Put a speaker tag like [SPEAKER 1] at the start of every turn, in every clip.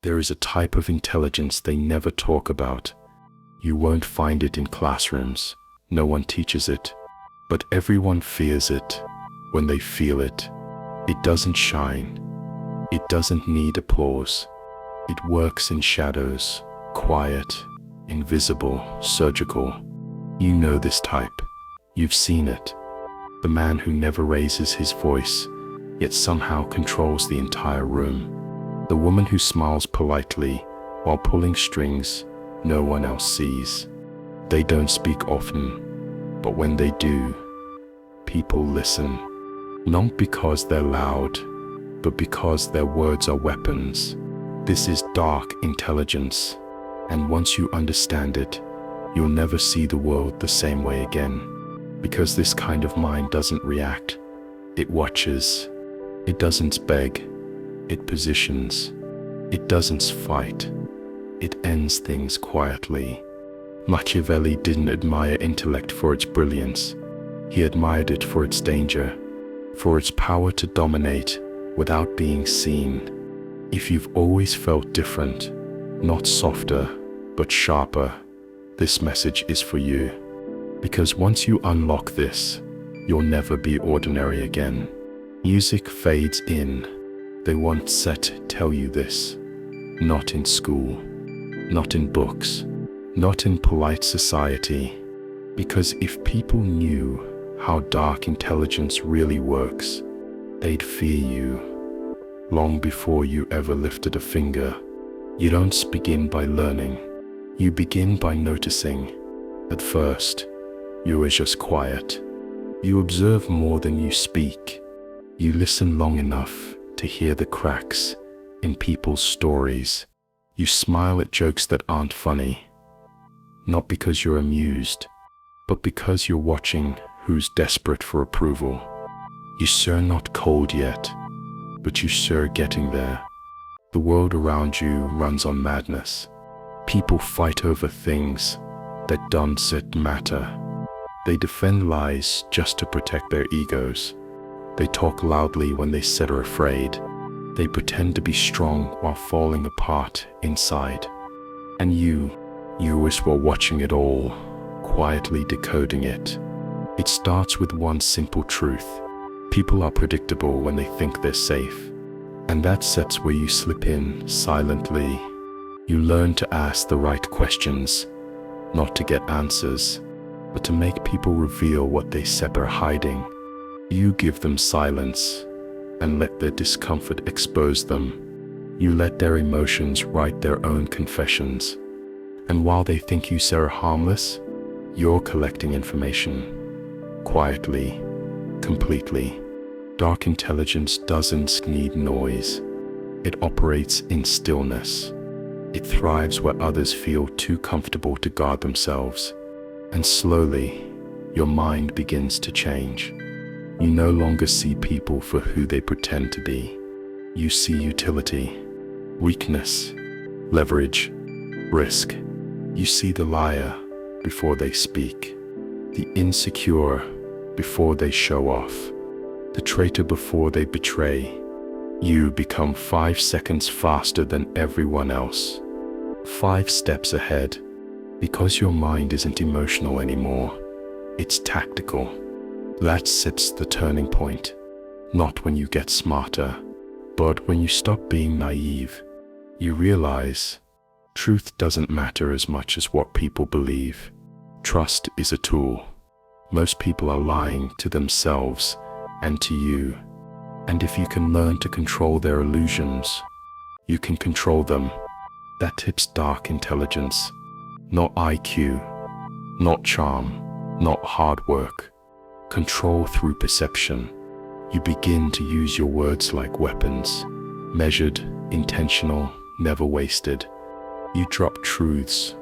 [SPEAKER 1] There is a type of intelligence they never talk about. You won't find it in classrooms. No one teaches it. But everyone fears it when they feel it. It doesn't shine. It doesn't need applause. It works in shadows, quiet, invisible, surgical. You know this type. You've seen it. The man who never raises his voice, yet somehow controls the entire room. The woman who smiles politely while pulling strings no one else sees. They don't speak often, but when they do, people listen. Not because they're loud, but because their words are weapons. This is dark intelligence, and once you understand it, you'll never see the world the same way again. Because this kind of mind doesn't react, it watches. It doesn't beg, it positions. It doesn't fight, it ends things quietly. Machiavelli didn't admire intellect for its brilliance. He admired it for its danger, for its power to dominate without being seen. If you've always felt different, not softer, but sharper, this message is for you. Because once you unlock this, you'll never be ordinary again. Music fades in. They won't tell you this. Not in school, not in books, not in polite society. Because if people knew how dark intelligence really works, they'd fear you long before you ever lifted a finger. You don't begin by learning, you begin by noticing. At first, you are just quiet. You observe more than you speak. You listen long enough to hear the cracks in people's stories. You smile at jokes that aren't funny, not because you're amused, but because you're watching who's desperate for approval. You're not cold yet, but you're getting there. The world around you runs on madness. People fight over things that don't matter. They defend lies just to protect their egos. They talk loudly when they are afraid. They pretend to be strong while falling apart inside. And you were watching it all, quietly decoding it. It starts with one simple truth. People are predictable when they think they're safe. And that's where you slip in silently. You learn to ask the right questions, not to get answers, but to make people reveal what they are hiding. You give them silence and let their discomfort expose them. You let their emotions write their own confessions. And while they think you are harmless, you're collecting information. Quietly, completely. Dark intelligence doesn't need noise. It operates in stillness. It thrives where others feel too comfortable to guard themselves. And slowly, your mind begins to change. You no longer see people for who they pretend to be. You see utility, weakness, leverage, risk. You see the liar before they speak, the insecure before they show off, the traitor before they betray. You become 5 seconds faster than everyone else, 5 steps ahead, because your mind isn't emotional anymore, it's tactical. That sets the turning point, not when you get smarter, but when you stop being naive. You realize truth doesn't matter as much as what people believe. Trust is a tool. Most people are lying to themselves and to you. And if you can learn to control their illusions, you can control them. That tips dark intelligence. Not IQ, not charm, not hard work. Control through perception. You begin to use your words like weapons, measured, intentional, never wasted. You drop truths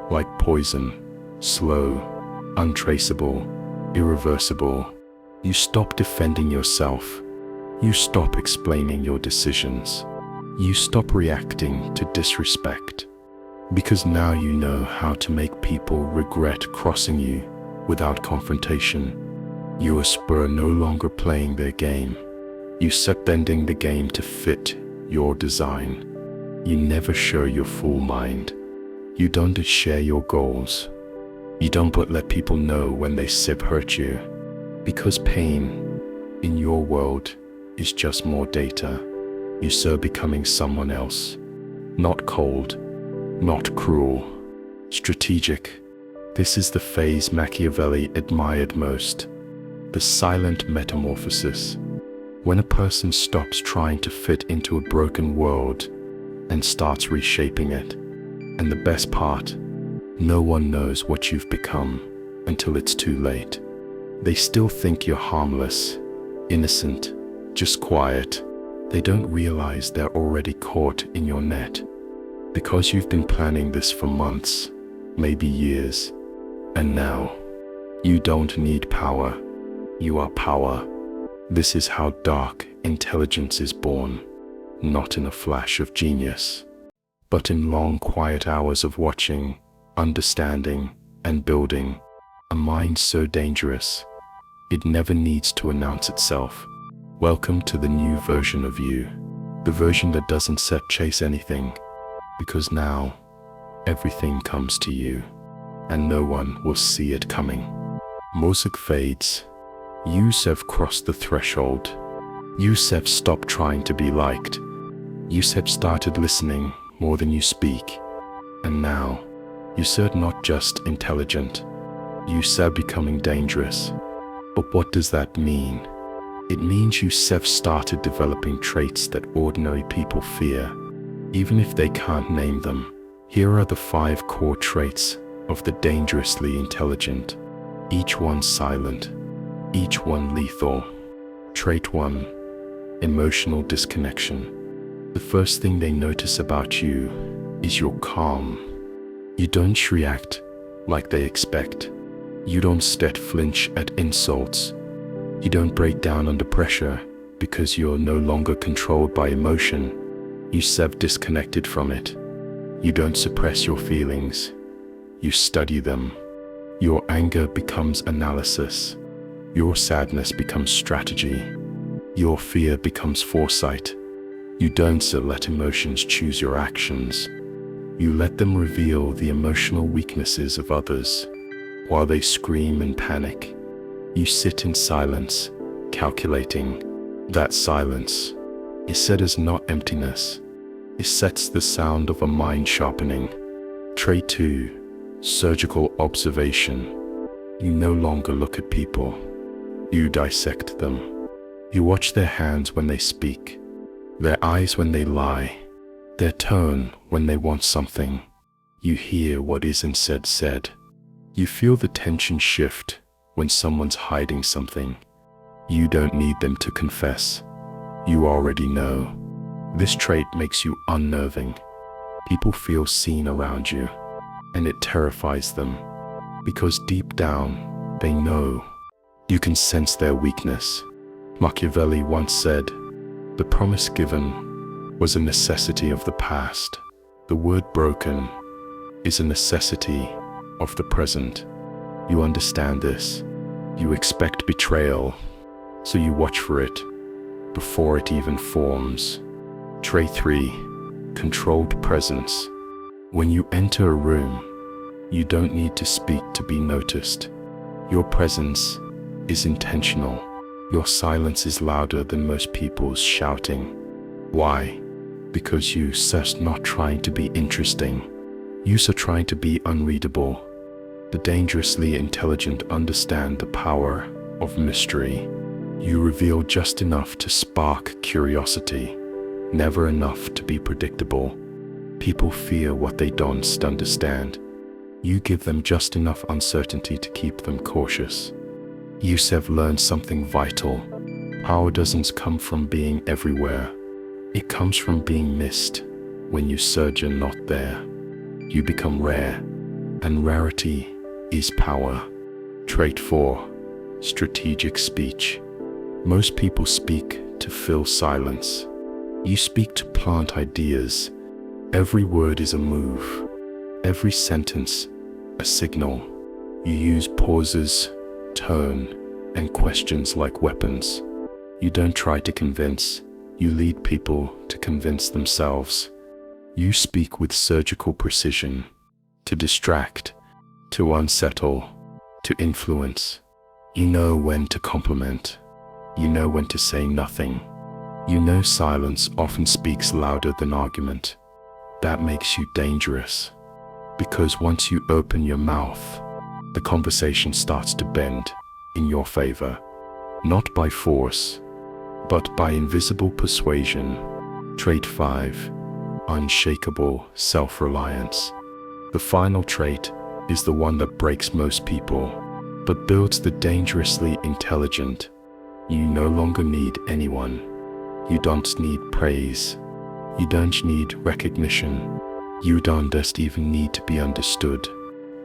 [SPEAKER 1] like poison, slow, untraceable, irreversible. You stop defending yourself. You stop explaining your decisions. You stop reacting to disrespect. Because now you know how to make people regret crossing you without confrontation. You are no longer playing their game. You start bending the game to fit your design. You never show your full mind. You don't share your goals. You don't let people know when they hurt you. Because pain, in your world, is just more data. You becoming someone else. Not cold, not cruel, strategic. This is the phase Machiavelli admired most. The silent metamorphosis. When a person stops trying to fit into a broken world and starts reshaping it. And the best part, no one knows what you've become until it's too late. They still think you're harmless, innocent, just quiet. They don't realize they're already caught in your net. Because you've been planning this for months, maybe years. And now, you don't need power. You are power. This is how dark intelligence is born, not in a flash of genius, but in long, quiet hours of watching, understanding, and building. A mind so dangerous, it never needs to announce itself. Welcome to the new version of you, the version that doesn't chase anything, because now, everything comes to you, and no one will see it coming. Music fades. You have crossed the threshold. You have stopped trying to be liked. You have started listening more than you speak. And now, you are not just intelligent. You are becoming dangerous. But what does that mean? It means you have started developing traits that ordinary people fear, even if they can't name them. Here are the 5 core traits of the dangerously intelligent, each one silent, each one lethal. Trait 1. Emotional disconnection. The first thing they notice about you is you're calm. You don't react like they expect. You don't flinch at insults. You don't break down under pressure because you're no longer controlled by emotion. You disconnected from it. You don't suppress your feelings. You study them. Your anger becomes analysis. Your sadness becomes strategy. Your fear becomes foresight. You don't let emotions choose your actions. You let them reveal the emotional weaknesses of others. While they scream and panic, you sit in silence, calculating. That silence is said as not emptiness. It sets the sound of a mind sharpening. Trait 2. Surgical observation. You no longer look at people. You dissect them. You watch their hands when they speak, their eyes when they lie, their tone when they want something. You hear what isn't said. You feel the tension shift when someone's hiding something. You don't need them to confess. You already know. This trait makes you unnerving. People feel seen around you, and it terrifies them, because deep down, they know. You can sense their weakness. Machiavelli once said, "The promise given was a necessity of the past. The word broken is a necessity of the present." You understand this. You expect betrayal, so you watch for it before it even forms. Trait 3. Controlled presence. When you enter a room, you don't need to speak to be noticed. Your presence is intentional. Your silence is louder than most people's shouting. Why? Because you are not trying to be interesting. You are trying to be unreadable. The dangerously intelligent understand the power of mystery. You reveal just enough to spark curiosity, never enough to be predictable. People fear what they don't understand. You give them just enough uncertainty to keep them cautious. You have learned something vital. Power doesn't come from being everywhere. It comes from being missed. When you surge and not there, you become rare, and rarity is power. Trait 4. Strategic speech. Most people speak to fill silence. You speak to plant ideas. Every word is a move. Every sentence, a signal. You use pauses, tone, and questions like weapons. You don't try to convince. You lead people to convince themselves. You speak with surgical precision, to distract, to unsettle, to influence. You know when to compliment. You know when to say nothing. You know silence often speaks louder than argument. That makes you dangerous, because once you open your mouth, the conversation starts to bend in your favor, not by force, but by invisible persuasion. Trait 5. Unshakable self-reliance. The final trait is the one that breaks most people, but builds the dangerously intelligent. You no longer need anyone. You don't need praise. You don't need recognition. You don't just even need to be understood,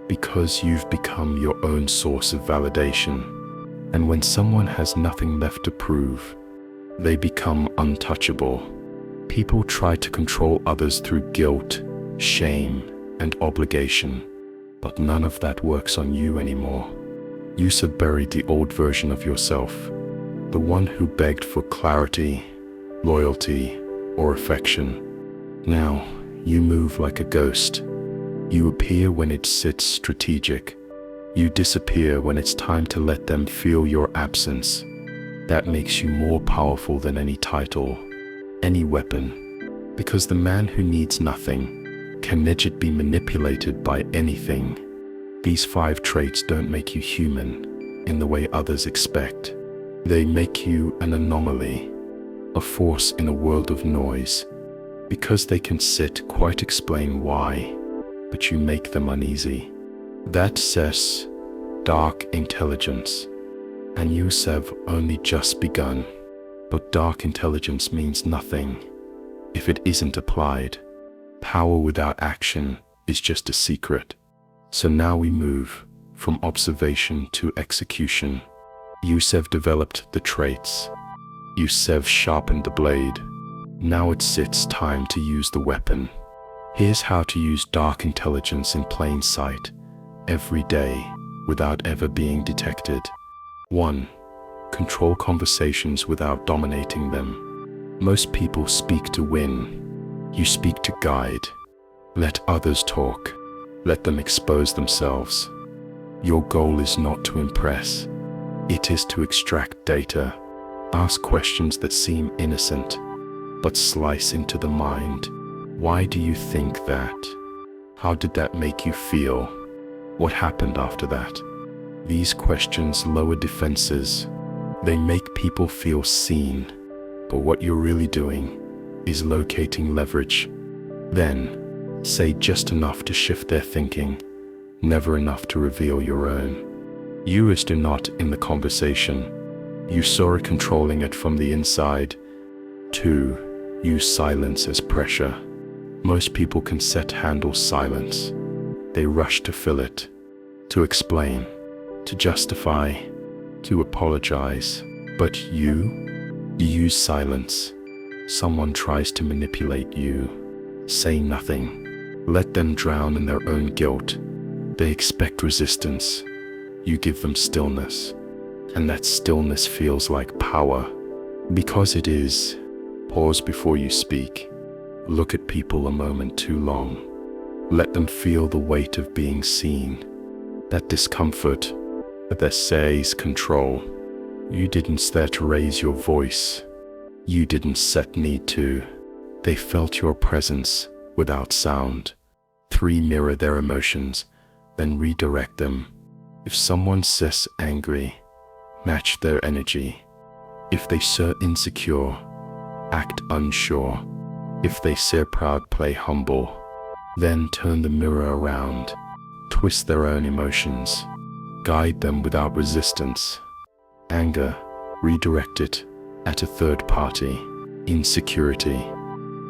[SPEAKER 1] because you've become your own source of validation. And when someone has nothing left to prove, they become untouchable. People try to control others through guilt, shame, and obligation, but none of that works on you anymore. You have buried the old version of yourself, the one who begged for clarity, loyalty, or affection. Now, you move like a ghost. You appear when it sits strategic. You disappear when it's time to let them feel your absence. That makes you more powerful than any title, any weapon, because the man who needs nothing can legit be manipulated by anything. These 5 traits don't make you human in the way others expect. They make you an anomaly, a force in a world of noise, because they can sit quite explain why, but you make them uneasy. That says dark intelligence, and you have only just begun. But dark intelligence means nothing if it isn't applied. Power without action is just a secret. So now we move from observation to execution. You have developed the traits. You have sharpened the blade. Now it's time to use the weapon. Here's how to use dark intelligence in plain sight, every day, without ever being detected. 1. Control conversations without dominating them. Most people speak to win. You speak to guide. Let others talk. Let them expose themselves. Your goal is not to impress. It is to extract data. Ask questions that seem innocent, but slice into the mind. Why do you think that? How did that make you feel? What happened after that? These questions lower defenses. They make people feel seen, but what you're really doing is locating leverage. Then, say just enough to shift their thinking, never enough to reveal your own. You are not in the conversation. You saw it controlling it from the inside. 2. Use silence as pressure. Most people can handle silence. They rush to fill it, to explain, to justify, to apologize. But you use silence. Someone tries to manipulate you. Say nothing. Let them drown in their own guilt. They expect resistance. You give them stillness. And that stillness feels like power. Because it is. Pause before you speak. Look at people a moment too long. Let them feel the weight of being seen. That discomfort that says control. You didn't dare to raise your voice. You didn't need to. They felt your presence without sound. 3. Mirror their emotions, then redirect them. If someone says angry, match their energy. If they say insecure, act unsure. If they say proud, play humble. Then turn the mirror around. Twist their own emotions. Guide them without resistance. Anger, redirect it at a third party. Insecurity,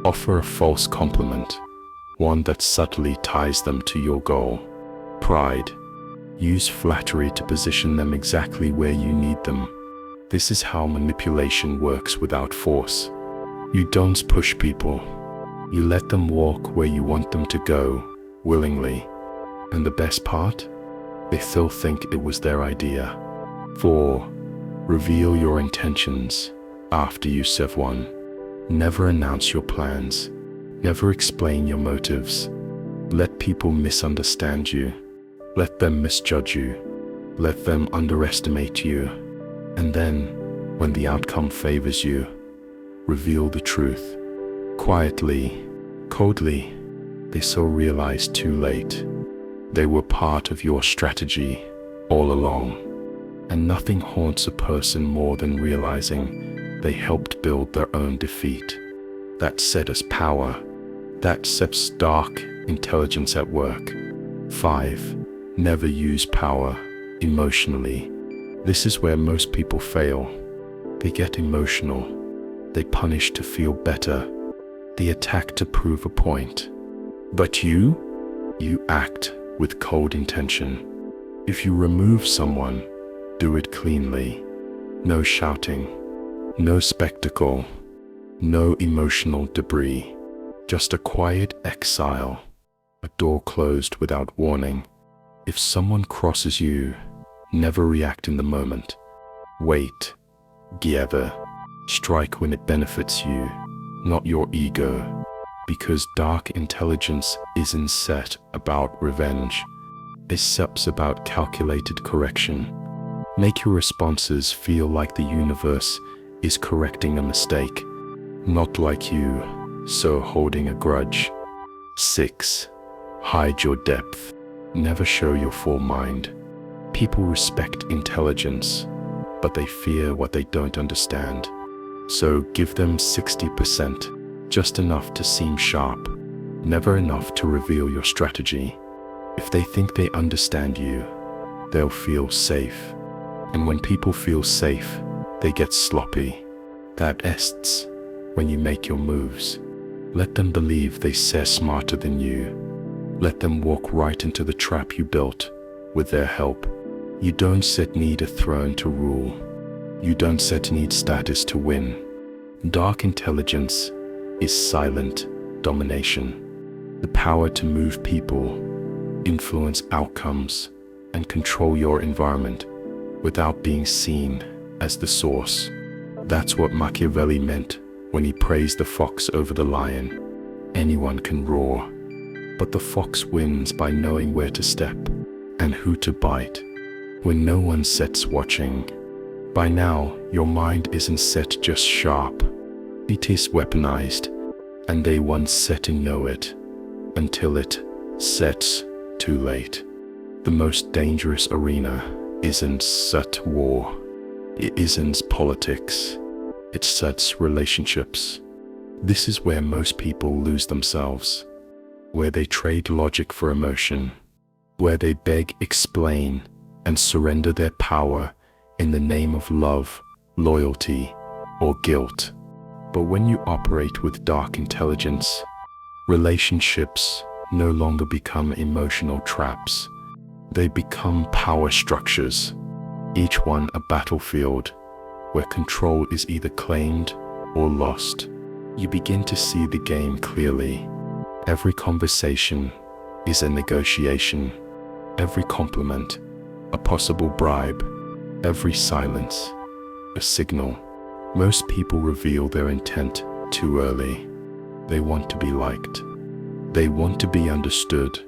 [SPEAKER 1] offer a false compliment, one that subtly ties them to your goal. Pride, use flattery to position them exactly where you need them. This is how manipulation works without force. You don't push people. You let them walk where you want them to go, willingly. And the best part? They still think it was their idea. 4. Reveal your intentions after you have won. Never announce your plans. Never explain your motives. Let people misunderstand you. Let them misjudge you. Let them underestimate you. And then, when the outcome favors you, reveal the truth. Quietly, coldly, they so realize too late. They were part of your strategy all along. And nothing haunts a person more than realizing they helped build their own defeat. That set us power. That sets dark intelligence at work. 5. Never use power emotionally. This is where most people fail. They get emotional. They punish to feel better. They attack to prove a point. But you act with cold intention. If you remove someone, do it cleanly. No shouting, no spectacle, no emotional debris. Just a quiet exile, a door closed without warning. If someone crosses you, never react in the moment. Wait, gather, strike when it benefits you, not your ego. Because dark intelligence isn't set about revenge. It's about calculated correction. Make your responses feel like the universe is correcting a mistake, not like you, so holding a grudge. 6. Hide your depth. Never show your full mind. People respect intelligence, but they fear what they don't understand. So give them 60%, just enough to seem sharp, never enough to reveal your strategy. If they think they understand you, they'll feel safe. And when people feel safe, they get sloppy. That ends when you make your moves. Let them believe they're smarter than you. Let them walk right into the trap you built with their help. You don't need a throne to rule. You don't need status to win. Dark intelligence is silent domination. The power to move people, influence outcomes, and control your environment without being seen as the source. That's what Machiavelli meant when he praised the fox over the lion. Anyone can roar, but the fox wins by knowing where to step and who to bite when no one sits watching. By now, your mind isn't set just sharp. It is weaponized, and they once set and know it, until it sets too late. The most dangerous arena isn't set war. It isn't politics. It sets relationships. This is where most people lose themselves, where they trade logic for emotion, where they beg, explain, and surrender their power in the name of love, loyalty, or guilt. But when you operate with dark intelligence, relationships no longer become emotional traps. They become power structures, each one a battlefield where control is either claimed or lost. You begin to see the game clearly. Every conversation is a negotiation. Every compliment, a possible bribe. Every silence, a signal. Most people reveal their intent too early. They want to be liked. They want to be understood.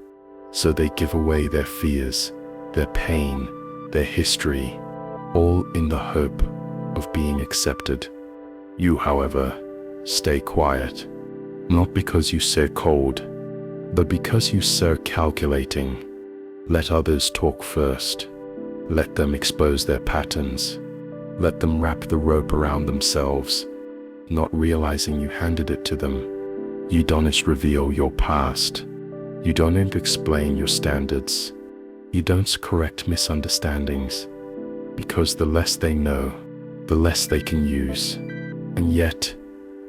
[SPEAKER 1] So they give away their fears, their pain, their history, all in the hope of being accepted. You, however, stay quiet. Not because you say cold, but because you so calculating. Let others talk first. Let them expose their patterns. Let them wrap the rope around themselves, not realizing you handed it to them. You don't reveal your past. You don't explain your standards. You don't correct misunderstandings, because the less they know, the less they can use. And yet,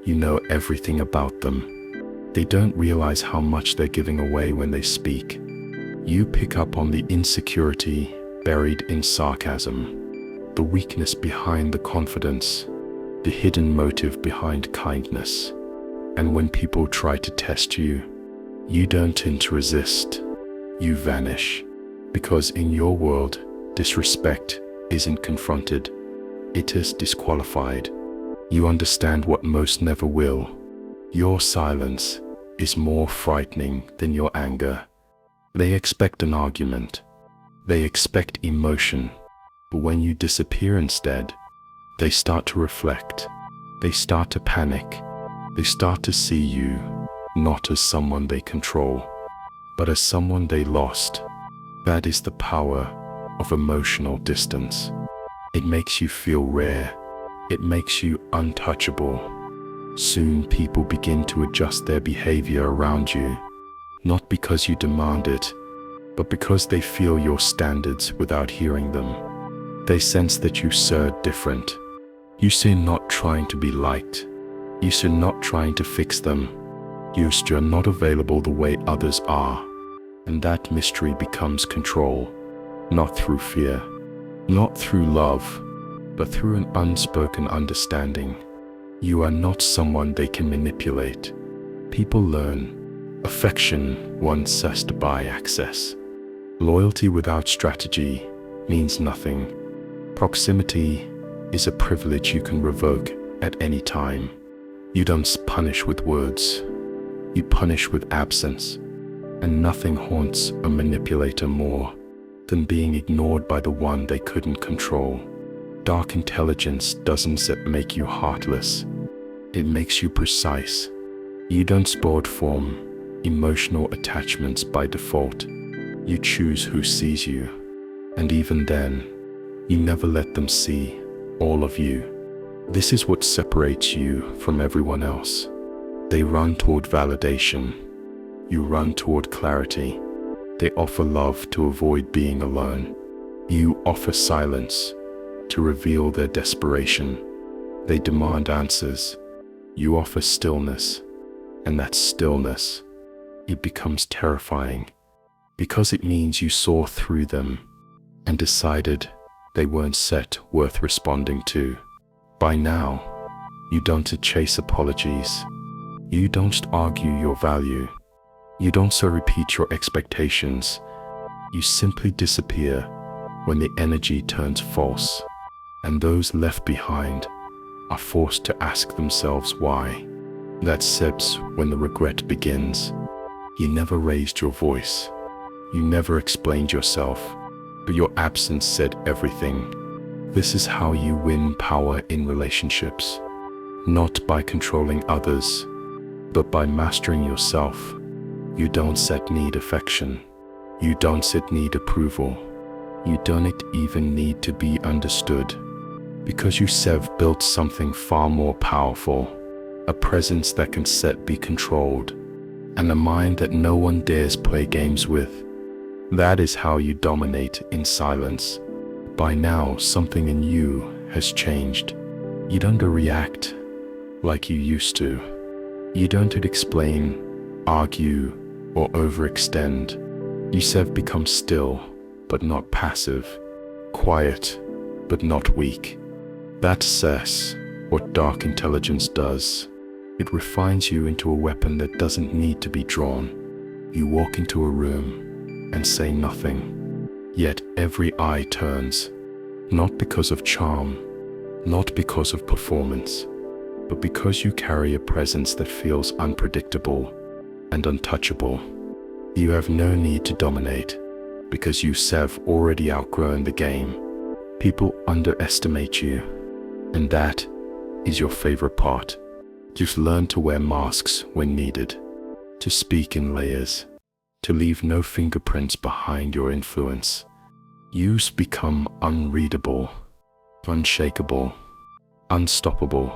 [SPEAKER 1] you know everything about them. They don't realize how much they're giving away when they speak. You pick up on the insecurity buried in sarcasm, the weakness behind the confidence, the hidden motive behind kindness. And when people try to test you, you don't resist. You vanish. Because in your world, disrespect isn't confronted. It is disqualified. You understand what most never will. Your silence is more frightening than your anger. They expect an argument. They expect emotion. But when you disappear instead, they start to reflect. They start to panic. They start to see you not as someone they control, but as someone they lost. That is the power of emotional distance. It makes you feel rare. It makes you untouchable. Soon people begin to adjust their behavior around you, not because you demand it, but because they feel your standards without hearing them. They sense that you are different. You are not trying to be liked. You are not trying to fix them. You are not available the way others are. And that mystery becomes control, not through fear, not through love, but through an unspoken understanding. You are not someone they can manipulate. People learn. Affection once assessed by access. Loyalty without strategy means nothing. Proximity is a privilege you can revoke at any time. You don't punish with words. You punish with absence. And nothing haunts a manipulator more than being ignored by the one they couldn't control. Dark intelligence doesn't make you heartless. It makes you precise. You don't sport form emotional attachments by default. You choose who sees you. And even then, you never let them see all of you. This is what separates you from everyone else. They run toward validation. You run toward clarity. They offer love to avoid being alone. You offer silence to reveal their desperation. They demand answers. You offer stillness. And that stillness, it becomes terrifying because it means you saw through them and decided they weren't worth responding to. By now, you don't chase apologies. You don't argue your value. You don't repeat your expectations. You simply disappear when the energy turns false, and those left behind are forced to ask themselves why. That's when the regret begins. You never raised your voice. You never explained yourself, but your absence said everything. This is how you win power in relationships, not by controlling others, but by mastering yourself. You don't need affection. You don't need approval. You don't even need to be understood, because you built something far more powerful, a presence that can be controlled, and a mind that no one dares play games with. That is how you dominate in silence. By now, something in you has changed. You don't react like you used to. You don't explain, argue, or overextend. You become still, but not passive, quiet, but not weak. That's what dark intelligence does. It refines you into a weapon that doesn't need to be drawn. You walk into a room and say nothing, yet every eye turns, not because of charm, not because of performance, but because you carry a presence that feels unpredictable and untouchable. You have no need to dominate, because you have already outgrown the game. People underestimate you, and that is your favorite part. You've learned to wear masks when needed, to speak in layers, to leave no fingerprints behind your influence. You've become unreadable, unshakable, unstoppable.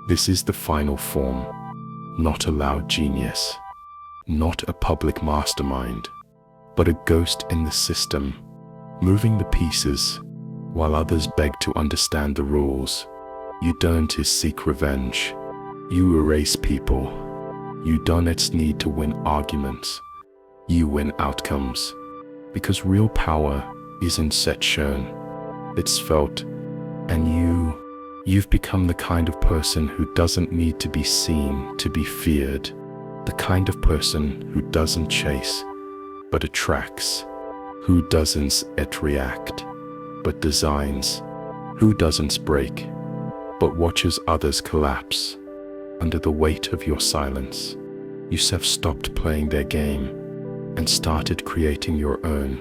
[SPEAKER 1] This is the final form, not a loud genius, not a public mastermind, but a ghost in the system, moving the pieces while others beg to understand the rules. You don't seek revenge. You erase people. You don't need to win arguments. You win outcomes. Because real power isn't shown, it's felt. And you've become the kind of person who doesn't need to be seen to be feared. The kind of person who doesn't chase, but attracts. Who doesn't react, but designs. Who doesn't break, but watches others collapse under the weight of your silence. You have stopped playing their game and started creating your own.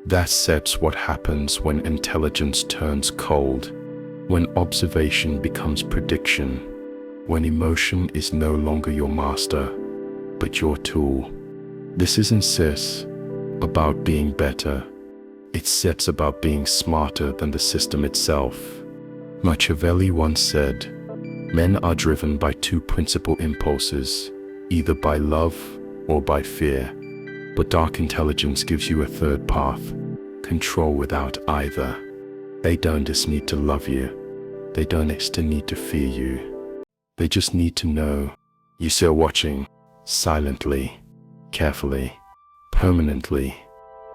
[SPEAKER 1] That's what happens when intelligence turns cold, when observation becomes prediction, when emotion is no longer your master, but your tool. This isn't cis about being better. It's cis about being smarter than the system itself. Machiavelli once said, "Men are driven by two principal impulses, either by love or by fear. But dark intelligence gives you a third path, control without either. They don't just need to love you. They don't just need to fear you. They just need to know you're still watching, silently, carefully, permanently.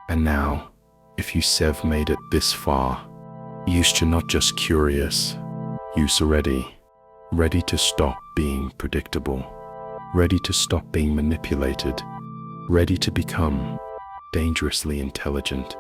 [SPEAKER 1] And now, if you have made it this far, you're not just curious, you're ready to stop being predictable, ready to stop being manipulated, ready to become dangerously intelligent.